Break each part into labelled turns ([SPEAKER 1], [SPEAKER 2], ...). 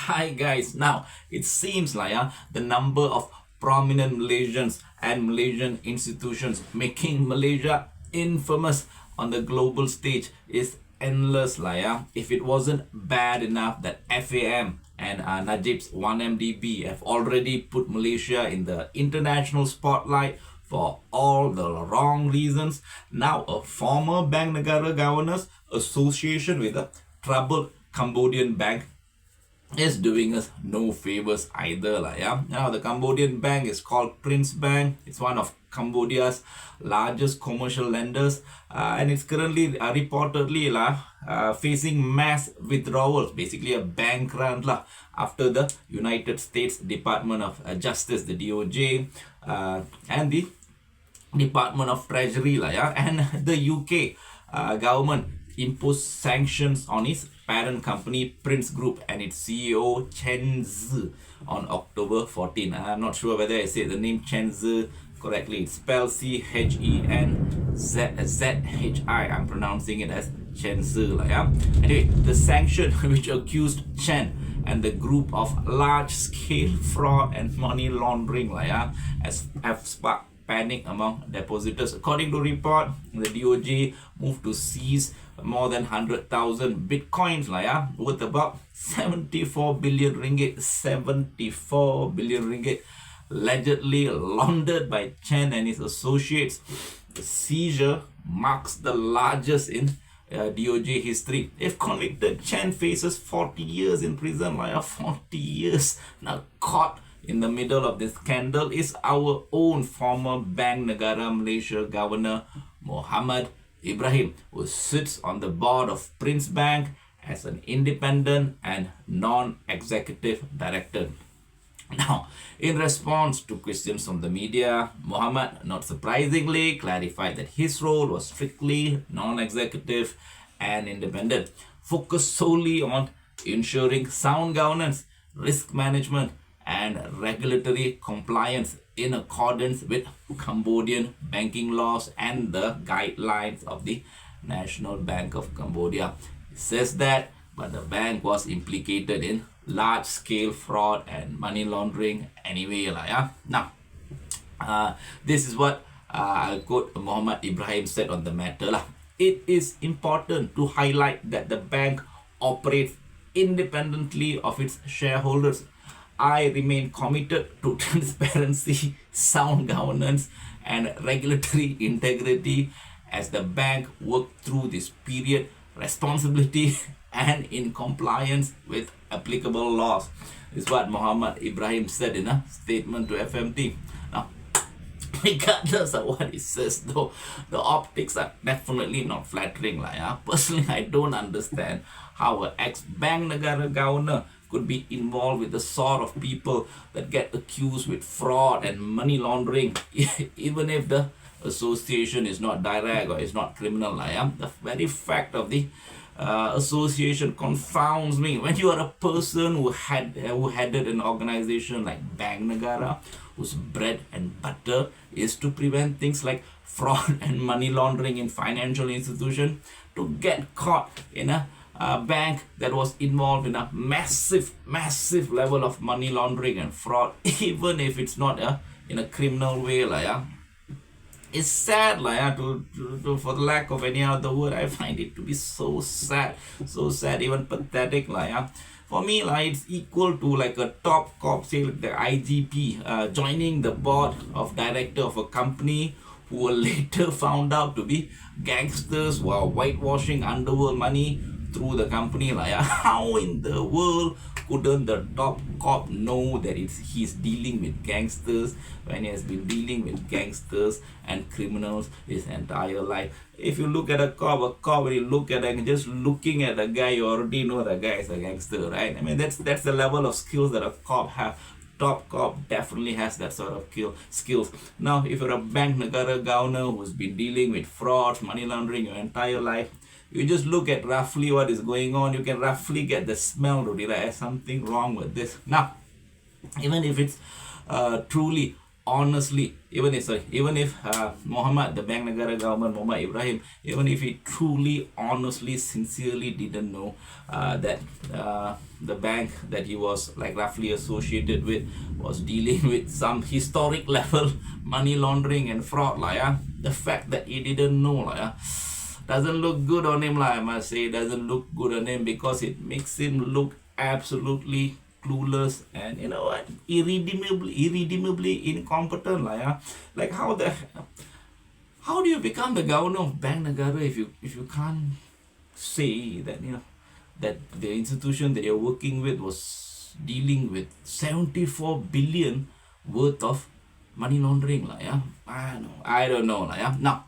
[SPEAKER 1] Hi guys, now it seems like the number of prominent Malaysians and Malaysian institutions making Malaysia infamous on the global stage is endless. If it wasn't bad enough that FAM and Najib's 1MDB have already put Malaysia in the international spotlight for all the wrong reasons, now a former Bank Negara Governors association with a troubled Cambodian bank is doing us no favors either. Now, the Cambodian bank is called Prince Bank. It's one of Cambodia's largest commercial lenders, and it's currently reportedly facing mass withdrawals, basically a bank run after the United States Department of Justice, the DOJ, and the Department of Treasury, and the UK government imposed sanctions on its parent company Prince Group and its CEO Chen Zi on October 14. I'm not sure whether I said the name Chen Zi correctly. It's spelled Chenzi. I'm pronouncing it as Chen Zi. Anyway, the sanction which accused Chen and the group of large-scale fraud and money laundering have sparked panic among depositors. According to report, the DOJ moved to seize more than 100,000 bitcoins worth about 74 billion ringgit. 74 billion ringgit allegedly laundered by Chen and his associates. The seizure marks the largest in DOJ history. If convicted, Chen faces 40 years in prison. 40 years. Now caught in the middle of this scandal is our own former Bank Negara Malaysia Governor Muhammad Ibrahim, who sits on the board of Prince Bank as an independent and non-executive director. Now, in response to questions from the media, Muhammad, not surprisingly, clarified that his role was strictly non-executive and independent, focused solely on ensuring sound governance, risk management, and regulatory compliance in accordance with Cambodian banking laws and the guidelines of the National Bank of Cambodia. It says that, but the bank was implicated in large-scale fraud and money laundering anyway. Now, this is what I'll quote Muhammad Ibrahim said on the matter. It is important to highlight that the bank operates independently of its shareholders. I remain committed to transparency, sound governance, and regulatory integrity as the bank worked through this period responsibility and in compliance with applicable laws. This is what Muhammad Ibrahim said in a statement to FMT. Now, regardless of what he says, though, the optics are definitely not flattering. Personally, I don't understand how an ex-Bank Negara governor could be involved with the sort of people that get accused with fraud and money laundering, even if the association is not direct or is not criminal. The very fact of the association confounds me. When you are a person who headed an organization like Bank Negara, whose bread and butter is to prevent things like fraud and money laundering in financial institutions, to get caught in a bank that was involved in a massive level of money laundering and fraud, even if it's not in a criminal way. It's sad, for the lack of any other word. I find it to be so sad, even pathetic. For me, it's equal to a top cop, say the IGP, joining the board of director of a company who were later found out to be gangsters who are whitewashing underworld money through the company. How in the world couldn't the top cop know that he's dealing with gangsters when he has been dealing with gangsters and criminals his entire life? If you look at a cop, when you look at just looking at a guy, you already know the guy is a gangster, right? I mean, that's the level of skills that a cop have. Top cop definitely has that sort of skills. Now, if you're a Bank Negara governor who's been dealing with fraud, money laundering your entire life, you just look at roughly what is going on, you can roughly get the smell to there's something wrong with this. Now, even if it's truly honestly, even if Muhammad, the Bank Negara government, Muhammad Ibrahim, even if he truly, honestly, sincerely didn't know that the bank that he was like roughly associated with was dealing with some historic level money laundering and fraud, the fact that he didn't know, doesn't look good on him, I must say. Doesn't look good on him because it makes him look absolutely clueless and, you know what, irredeemably incompetent, like how do you become the governor of Bank Negara if you can't say that, you know, that the institution that you're working with was dealing with 74 billion worth of money laundering, I don't know, now.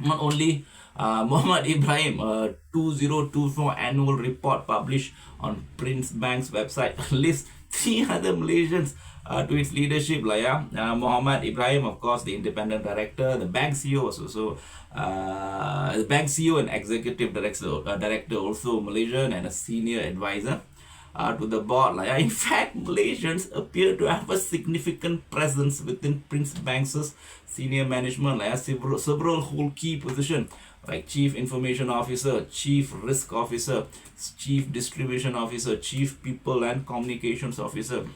[SPEAKER 1] Not only Muhammad Ibrahim, a 2024 annual report published on Prince Bank's website lists 3 other Malaysians to its leadership. Muhammad Ibrahim, of course, the independent director. The bank CEO was also the bank CEO and executive director also Malaysian, and a senior advisor to the board. In fact, Malaysians appear to have a significant presence within Prince Bank's senior management, several whole key positions like Chief Information Officer, Chief Risk Officer, Chief Distribution Officer, Chief People and Communications Officer.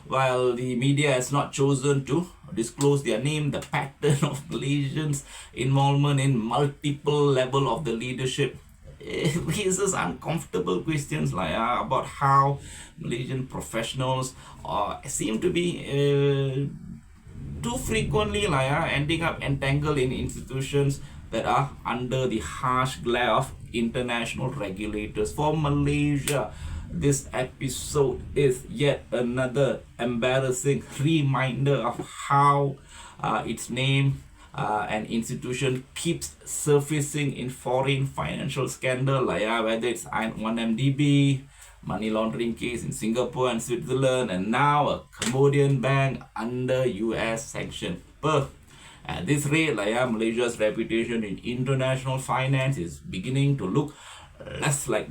[SPEAKER 1] While the media has not chosen to disclose their name, the pattern of Malaysians' involvement in multiple levels of the leadership raises uncomfortable questions about how Malaysian professionals seem to be too frequently ending up entangled in institutions that are under the harsh glare of international regulators. For Malaysia, this episode is yet another embarrassing reminder of how its name an institution keeps surfacing in foreign financial scandal, whether it's 1MDB, money laundering case in Singapore and Switzerland, and now a Cambodian bank under US sanction. At this rate, Malaysia's reputation in international finance is beginning to look less like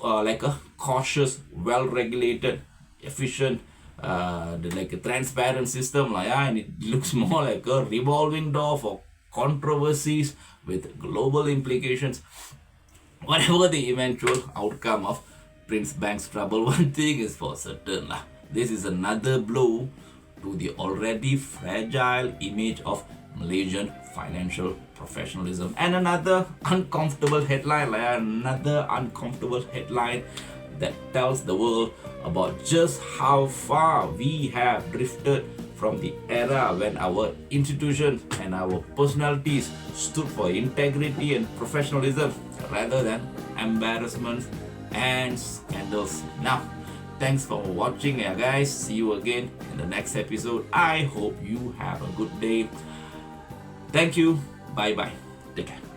[SPEAKER 1] like a cautious, well-regulated, efficient, like a transparent system, and it looks more like a revolving door for controversies with global implications. Whatever the eventual outcome of Prince Bank's trouble, one thing is for certain, this is another blow to the already fragile image of Malaysian financial professionalism, and another uncomfortable headline, that tells the world about just how far we have drifted from the era when our institutions and our personalities stood for integrity and professionalism rather than embarrassments and scandals. Now, thanks for watching, guys. See you again in the next episode. I hope you have a good day. Thank you. Bye bye. Take care.